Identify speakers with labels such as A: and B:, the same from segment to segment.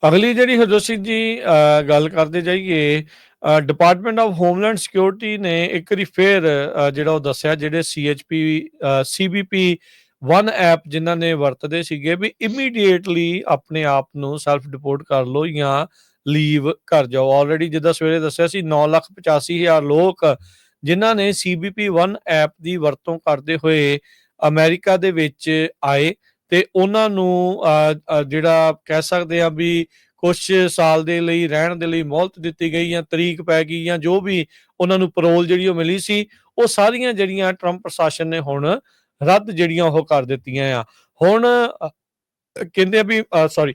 A: ਅਗਲੀ ਜਿਹੜੀ ਹਰਜੋਤ ਸਿੰਘ ਜੀ ਗੱਲ ਕਰਦੇ ਜਾਈਏ, ਡਿਪਾਰਟਮੈਂਟ ਆਫ ਹੋਮਲੈਂਡ ਸਿਕਿਉਰਿਟੀ ਨੇ ਇੱਕ ਵਾਰੀ ਫੇਰ ਜਿਹੜਾ ਉਹ ਦੱਸਿਆ, ਜਿਹੜੇ ਸੀਬੀਪੀ 1 ਐਪ ਜਿਨ੍ਹਾਂ ਨੇ ਵਰਤਦੇ ਸੀਗੇ, ਵੀ ਇਮੀਡੀਏਟਲੀ ਆਪਣੇ ਆਪ ਨੂੰ ਸੈਲਫ ਡਿਪੋਰਟ ਕਰ ਲਓ ਜਾਂ ਲੀਵ ਕਰ ਜਾਓ। ਆਲਰੇਡੀ ਜਿੱਦਾਂ ਸਵੇਰੇ ਦੱਸਿਆ ਸੀ, 9,85,000 ਲੋਕ ਜਿਨ੍ਹਾਂ ਨੇ ਸੀਬੀਪੀ 1 ਐਪ ਦੀ ਵਰਤੋਂ ਕਰਦੇ ਹੋਏ ਅਮਰੀਕਾ ਦੇ ਵਿੱਚ ਆਏ ਤੇ ਉਹਨਾਂ ਨੂੰ ਜਿਹੜਾ ਕਹਿ ਸਕਦੇ ਆ ਵੀ ਕੁਛ ਸਾਲ ਦੇ ਲਈ ਰਹਿਣ ਦੇ ਲਈ ਮੋਹਲਤ ਦਿੱਤੀ ਗਈ ਜਾਂ ਤਰੀਕ ਪੈ ਗਈ ਜਾਂ ਜੋ ਵੀ ਉਹਨਾਂ ਨੂੰ ਪੈਰੋਲ ਜਿਹੜੀ ਉਹ ਮਿਲੀ ਸੀ, ਉਹ ਸਾਰੀਆਂ ਜਿਹੜੀਆਂ ਟਰੰਪ ਪ੍ਰਸ਼ਾਸਨ ਨੇ ਹੁਣ ਰੱਦ ਜਿਹੜੀਆਂ ਉਹ ਕਰ ਦਿੱਤੀਆਂ ਆ। ਹੁਣ ਕਹਿੰਦੇ ਆ ਵੀ ਸੌਰੀ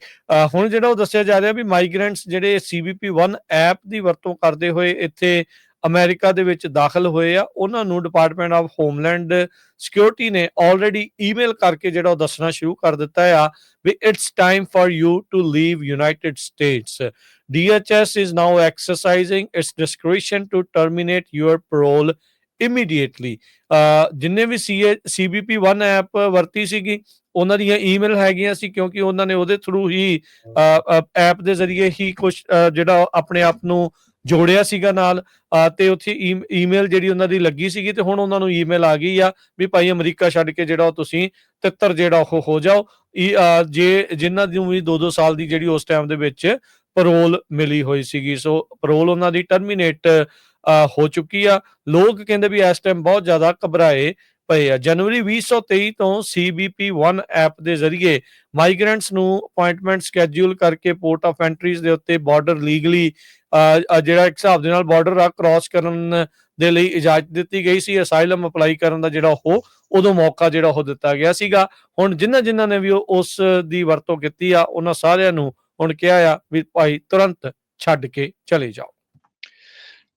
A: ਹੁਣ ਜਿਹੜਾ ਉਹ ਦੱਸਿਆ ਜਾ ਰਿਹਾ ਵੀ ਮਾਈਗ੍ਰੈਂਟਸ ਜਿਹੜੇ ਸੀਬੀਪੀ 1 ਐਪ ਦੀ ਵਰਤੋਂ ਕਰਦੇ ਹੋਏ ਇੱਥੇ ਅਮਰੀਕਾ ਦੇ ਵਿੱਚ ਦਾਖਲ ਹੋਏ ਆ, ਉਹਨਾਂ ਨੂੰ ਡਿਪਾਰਟਮੈਂਟ ਆਫ ਹੋਮਲੈਂਡ ਸਿਕਿਉਰਿਟੀ ਨੇ ਆਲਰੇਡੀ ਈਮੇਲ ਕਰਕੇ ਜਿਹੜਾ ਉਹ ਦੱਸਣਾ ਸ਼ੁਰੂ ਕਰ ਦਿੱਤਾ ਆ ਵੀ it's time for you to leave United States. DHS is now exercising its discretion to terminate your parole immediately। ਜਿੰਨੇ ਵੀ ਸੀਬੀਪੀ 1 ਐਪ ਵਰਤੀ ਸੀਗੀ, ਉਹਨਾਂ ਦੀਆਂ ਈਮੇਲ ਹੈਗੀਆਂ ਸੀ, ਕਿਉਂਕਿ ਉਹਨਾਂ ਨੇ ਉਹਦੇ ਥਰੂ ਹੀ ਐਪ ਦੇ ਜ਼ਰੀਏ ਹੀ ਕੁਛ ਜਿਹੜਾ ਆਪਣੇ ਆਪ ਨੂੰ ਜੋੜਿਆ ਸੀਗਾ ਨਾਲ, ਤੇ ਉੱਥੇ ਈਮੇਲ ਜਿਹੜੀ ਉਹਨਾਂ ਦੀ ਲੱਗੀ ਸੀਗੀ, ਤੇ ਹੁਣ ਉਹਨਾਂ ਨੂੰ ਈਮੇਲ ਆ ਗਈ ਆ ਵੀ ਭਾਈ ਅਮਰੀਕਾ ਛੱਡ ਕੇ ਜਿਹੜਾ ਉਹ ਤੁਸੀਂ ਤਿੱਤਰ ਜਿਹੜਾ ਉਹ ਹੋ ਜਾਓ। ਜੇ ਜਿਨ੍ਹਾਂ ਨੂੰ ਵੀ 2-2 ਸਾਲ ਦੀ ਜਿਹੜੀ ਉਸ ਟਾਈਮ ਦੇ ਵਿੱਚ ਪੈਰੋਲ ਮਿਲੀ ਹੋਈ ਸੀਗੀ, ਸੋ ਪੈਰੋਲ ਉਹਨਾਂ ਦੀ ਟਰਮੀਨੇਟ ਹੋ ਚੁੱਕੀ ਆ। ਲੋਕ ਕਹਿੰਦੇ ਵੀ ਇਸ ਟਾਈਮ ਬਹੁਤ ਜ਼ਿਆਦਾ ਘਬਰਾਏ ਪਏ ਆ। ਜਨਵਰੀ 2023 ਤੋਂ ਸੀਬੀਪੀ 1 ਐਪ ਦੇ ਜ਼ਰੀਏ ਮਾਈਗ੍ਰੈਂਟਸ ਨੂੰ ਅਪਾਇੰਟਮੈਂਟ ਸਕੈਡਿਊਲ ਕਰਕੇ ਪੋਰਟ ਆਫ ਐਂਟਰੀਜ਼ ਦੇ ਉੱਤੇ ਬਾਰਡਰ ਲੀਗਲੀ ਜਿਹੜਾ ਇੱਕ ਹਿਸਾਬ ਦੇ ਨਾਲ ਬਾਰਡਰ ਆ ਕ੍ਰਾਸ ਕਰਨ ਦੇ ਲਈ ਇਜਾਜ਼ਤ ਦਿੱਤੀ ਗਈ ਸੀ। ਅਸਾਈਲਮ ਅਪਲਾਈ ਕਰਨ ਦਾ ਜਿਹੜਾ ਉਹ ਉਦੋਂ ਮੌਕਾ ਜਿਹੜਾ ਉਹ ਦਿੱਤਾ ਗਿਆ ਸੀਗਾ। ਹੁਣ ਜਿਨ੍ਹਾਂ ਨੇ ਵੀ ਉਸ ਦੀ ਵਰਤੋਂ ਕੀਤੀ ਆ, ਉਹਨਾਂ ਸਾਰਿਆਂ ਨੂੰ ਹੁਣ ਕਿਹਾ ਆ ਵੀ ਭਾਈ ਤੁਰੰਤ ਛੱਡ ਕੇ ਚਲੇ ਜਾਓ।